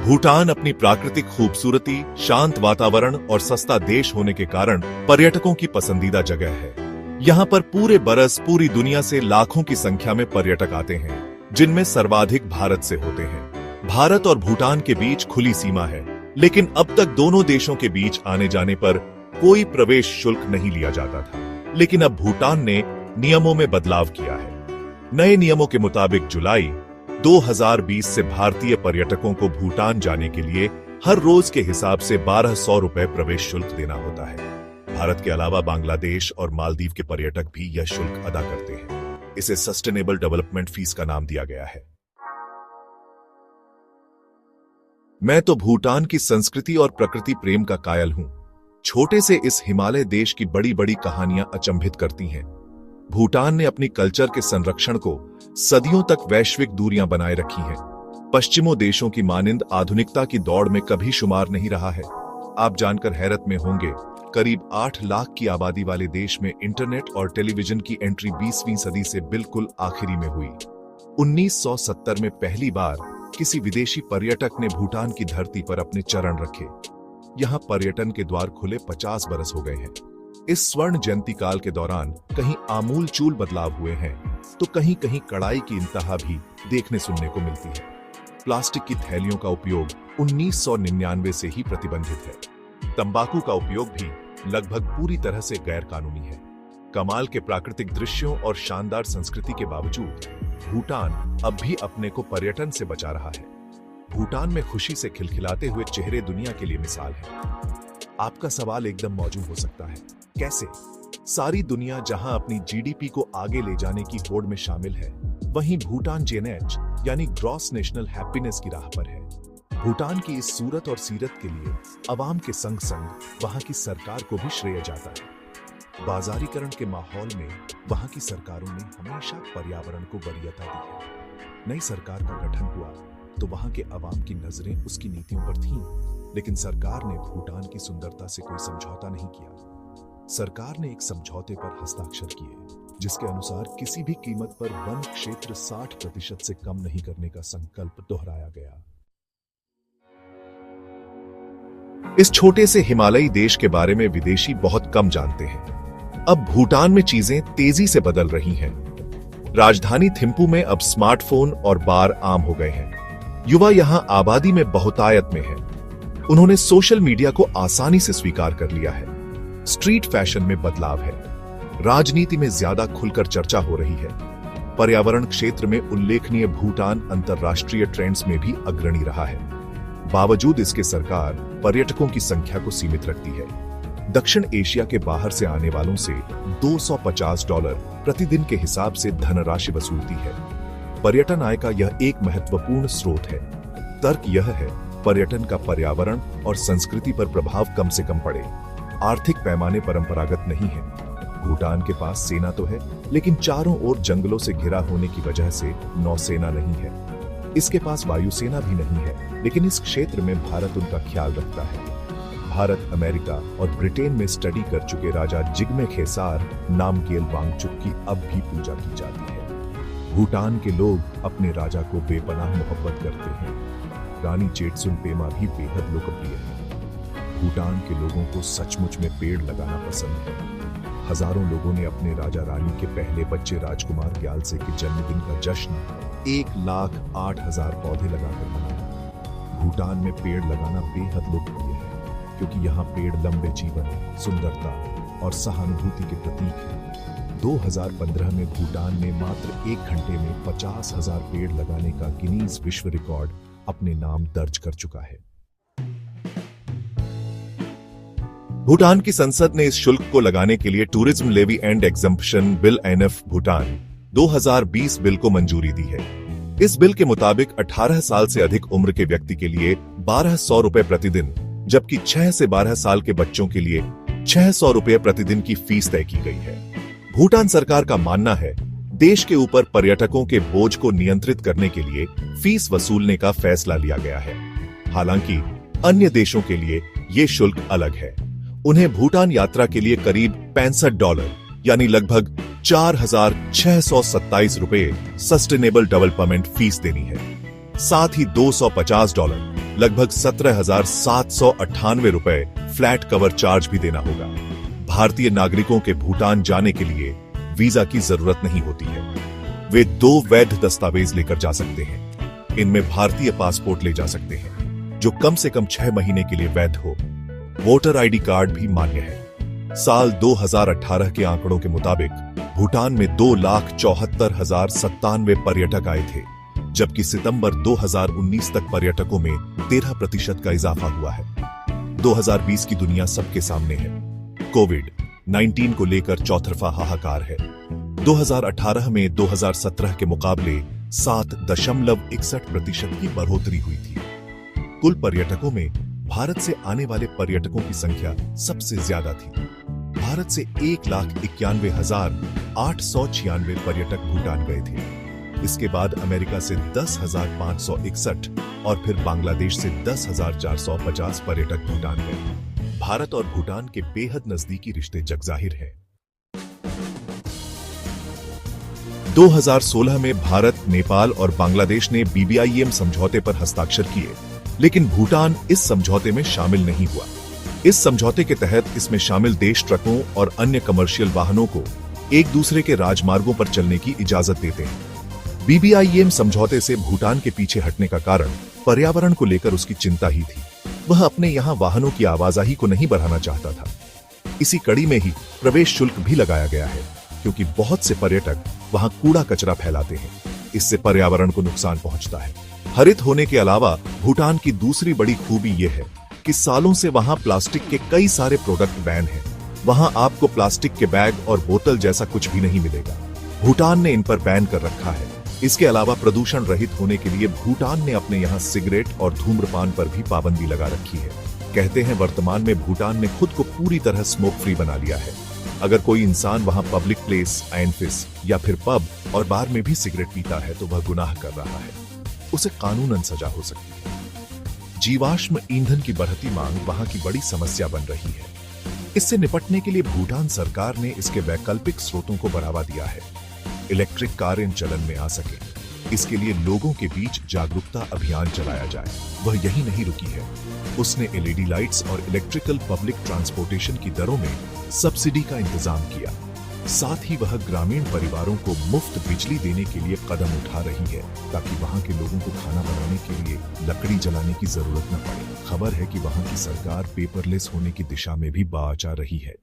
भूटान अपनी प्राकृतिक खूबसूरती, शांत वातावरण और सस्ता देश होने के कारण पर्यटकों की पसंदीदा जगह है। यहाँ पर पूरे बरस पूरी दुनिया से लाखों की संख्या में पर्यटक आते हैं, जिनमें सर्वाधिक भारत से होते हैं। भारत और भूटान के बीच खुली सीमा है, लेकिन अब तक दोनों देशों के बीच आने जाने पर कोई प्रवेश शुल्क नहीं लिया जाता था। लेकिन अब भूटान ने नियमों में बदलाव किया है। नए नियमों के मुताबिक जुलाई 2020 से भारतीय पर्यटकों को भूटान जाने के लिए हर रोज के हिसाब से 1200 रुपए प्रवेश शुल्क देना होता है। भारत के अलावा बांग्लादेश और मालदीव के पर्यटक भी यह शुल्क अदा करते हैं। इसे सस्टेनेबल डेवलपमेंट फीस का नाम दिया गया है। मैं तो भूटान की संस्कृति और प्रकृति प्रेम का कायल हूं। छोटे से इस हिमालय देश की बड़ी बड़ी कहानियां अचंभित करती हैं। भूटान ने अपनी कल्चर के संरक्षण को सदियों तक वैश्विक दूरियां बनाए रखी हैं। पश्चिमों देशों की मानिंद आधुनिकता की दौड़ में कभी शुमार नहीं रहा है। आप जानकर हैरत में होंगे, करीब 8 लाख की आबादी वाले देश में इंटरनेट और टेलीविजन की एंट्री 20वीं सदी से बिल्कुल आखिरी में हुई। 1970 में पहली बार किसी विदेशी पर्यटक ने भूटान की धरती पर अपने चरण रखे। यहाँ पर्यटन के द्वार खुले 50 बरस हो गए हैं। इस स्वर्ण जयंती काल के दौरान कहीं आमूल चूल बदलाव हुए हैं, तो कहीं कहीं कड़ाई की इंतहा भी देखने सुनने को मिलती है। प्लास्टिक की थैलियों का उपयोग 1999 से ही प्रतिबंधित है। तंबाकू का उपयोग भी लगभग पूरी तरह से गैर कानूनी है। कमाल के प्राकृतिक दृश्यों और शानदार संस्कृति के बावजूद भूटान अब भी अपने को पर्यटन से बचा रहा है। भूटान में खुशी से खिलखिलाते हुए चेहरे दुनिया के लिए मिसाल है। आपका सवाल एकदम मौजूद हो सकता है, कैसे? सारी दुनिया जहां अपनी जीडीपी को आगे ले जाने की होड़ में शामिल है, वहीं भूटान जेनएच यानी ग्रॉस नेशनल हैप्पीनेस की राह पर है। भूटान की इस सूरत और सीरत के लिए अवाम के संग संग वहां की सरकार को भी श्रेय जाता है। बाजारीकरण के माहौल में वहां की सरकारों ने हमेशा पर्यावरण को वरीयता दी है। नई सरकार का गठन हुआ तो वहां के अवाम की नजरें उसकी नीतियों पर थीं, लेकिन सरकार ने भूटान की सुंदरता से कोई समझौता नहीं किया। सरकार ने एक समझौते पर हस्ताक्षर किए, जिसके अनुसार किसी भी कीमत पर वन क्षेत्र 60% से कम नहीं करने का संकल्प दोहराया गया। इस छोटे से हिमालयी देश के बारे में विदेशी बहुत कम जानते हैं। अब भूटान में चीजें तेजी से बदल रही हैं। राजधानी थिम्पू में अब स्मार्टफोन और बार आम हो गए हैं। युवा यहां आबादी में बहुतायत में है। उन्होंने सोशल मीडिया को आसानी से स्वीकार कर लिया है। स्ट्रीट फैशन में बदलाव है। राजनीति में ज्यादा खुलकर चर्चा हो रही है। पर्यावरण क्षेत्र में उल्लेखनीय भूटान अंतरराष्ट्रीय ट्रेंड्स में भी अग्रणी रहा है। बावजूद इसके सरकार पर्यटकों की संख्या को सीमित रखती है। दक्षिण एशिया के बाहर से आने वालों से $250 प्रतिदिन के हिसाब से धनराशि वसूलती है। पर्यटन आय का यह एक महत्वपूर्ण स्रोत है। तर्क यह है, पर्यटन का पर्यावरण और संस्कृति पर प्रभाव कम से कम पड़े। आर्थिक पैमाने परंपरागत नहीं है। भूटान के पास सेना तो है, लेकिन चारों ओर जंगलों से घिरा होने की वजह से नौसेना नहीं है। इसके पास वायुसेना भी नहीं है, लेकिन इस क्षेत्र में भारत उनका ख्याल रखता है। भारत, अमेरिका और ब्रिटेन में स्टडी कर चुके राजा जिग्मे खेसार नामग्येल वांगचुक की अब भी पूजा की जाती है। भूटान के लोग अपने राजा को बेपनाह मोहब्बत करते हैं। रानी चेटसुन पेमा भी बेहद लोकप्रिय है। भूटान के लोगों को सचमुच में पेड़ लगाना पसंद है। हजारों लोगों ने अपने राजा रानी के पहले बच्चे राजकुमार ग्यालसे के जन्मदिन का जश्न 1,08,000 पौधे लगाकर मनाया। भूटान में पेड़ लगाना बेहद लोकप्रिय है, क्योंकि यहाँ पेड़ लंबे जीवन, सुंदरता और सहानुभूति के प्रतीक हैं। 2015 में भूटान ने मात्र 1 घंटे में 50,000 पेड़ लगाने का गिनीज विश्व रिकॉर्ड अपने नाम दर्ज कर चुका है। भूटान की संसद ने इस शुल्क को लगाने के लिए tourism levy and exemption bill NF Bhutan 2020 bill को मंजूरी दी है। इस बिल के मुताबिक 18 साल से अधिक उम्र के व्यक्ति के लिए 1200 रुपए प्रतिदिन, जबकि 6 से 12 साल के बच्चों के लिए 600 रुपए प्रतिदिन की फीस तय की गई है। भूटान सरकार का मानना है, देश के ऊपर पर्यटकों के बोझ को नियंत्रित करने के लिए फीस वसूलने का फैसला लिया गया है। हालांकि अन्य देशों के लिए ये शुल्क अलग है। उन्हें भूटान यात्रा के लिए करीब $65 यानी लगभग 4,627 रुपए सस्टेनेबल डेवलपमेंट फीस देनी है। साथ ही $250 लगभग 17,798 रुपए फ्लैट कवर चार्ज भी देना होगा। भारतीय नागरिकों के भूटान जाने के लिए वीजा की जरूरत नहीं होती है। वे 2 वैध दस्तावेज लेकर जा सकते हैं। इनमें भारतीय पासपोर्ट ले जा सकते हैं जो कम से कम 6 महीने के लिए वैध हो। वोटर आईडी कार्ड भी मान्य है। साल 2018 के आंकड़ों के मुताबिक भूटान में 2,74,097 पर्यटक आए थे, जबकि सितंबर 2019 तक पर्यटकों में 13% का इजाफा हुआ है। 2020 की दुनिया सबके सामने है। कोविड-19 को लेकर चौतरफा हाहाकार है। 2018 में 2017 के मुकाबले 7.61% की बढ़ोतरी हुई थी। कुल पर्यटकों में भारत से आने वाले पर्यटकों की संख्या सबसे ज्यादा थी। भारत से 1,91,896 पर्यटक भूटान गए थे। इसके बाद अमेरिका से 10,561 और फिर बांग्लादेश से 10,450 पर्यटक भूटान गए। भारत और भूटान के बेहद नजदीकी रिश्ते जगजाहिर हैं। 2016 में भारत, नेपाल और बांग्लादेश ने BBIEM समझौते पर हस्ताक्षर किए, लेकिन भूटान इस समझौते में शामिल नहीं हुआ। इस समझौते के तहत इसमें शामिल देश ट्रकों और अन्य कमर्शियल वाहनों को एक दूसरे के राजमार्गों पर चलने की इजाजत देते हैं। BBIEM समझौते से भूटान के पीछे हटने का कारण पर्यावरण को लेकर उसकी चिंता ही थी। वह अपने यहाँ वाहनों की आवाजाही को नहीं बढ़ाना चाहता था। इसी कड़ी में ही प्रवेश शुल्क भी लगाया गया है, क्योंकि बहुत से पर्यटक वहां कूड़ा कचरा फैलाते हैं। इससे पर्यावरण को नुकसान पहुंचता है। हरित होने के अलावा भूटान की दूसरी बड़ी खूबी यह है कि सालों से वहां प्लास्टिक के कई सारे प्रोडक्ट बैन हैं। वहां आपको प्लास्टिक के बैग और बोतल जैसा कुछ भी नहीं मिलेगा। भूटान ने इन पर बैन कर रखा है। इसके अलावा प्रदूषण रहित होने के लिए भूटान ने अपने यहाँ सिगरेट और धूम्रपान पर भी पाबंदी लगा रखी है। कहते हैं वर्तमान में भूटान ने खुद को पूरी तरह स्मोक फ्री बना लिया है। अगर कोई इंसान वहां पब्लिक प्लेस, आइनफिस या फिर पब और बार में भी सिगरेट पीता है तो वह गुनाह कर रहा है। उसे कानूनन सजा हो सकती है। जीवाश्म ईंधन की बढ़ती मांग वहां की बड़ी समस्या बन रही है। इससे निपटने के लिए भूटान सरकार ने इसके वैकल्पिक स्रोतों को बढ़ावा दिया है। इलेक्ट्रिक कारें चलन में आ सके, इसके लिए लोगों के बीच जागरूकता अभियान चलाया जाए। वह यही नहीं रुकी है, उसने LED लाइट्स और इलेक्ट्रिकल पब्लिक ट्रांसपोर्टेशन की दरों में सब्सिडी का इंतजाम किया। साथ ही वह ग्रामीण परिवारों को मुफ्त बिजली देने के लिए कदम उठा रही है, ताकि वहां के लोगों को खाना बनाने के लिए लकड़ी जलाने की जरूरत न पड़े। खबर है कि वहां की सरकार पेपरलेस होने की दिशा में भी बात आ रही है।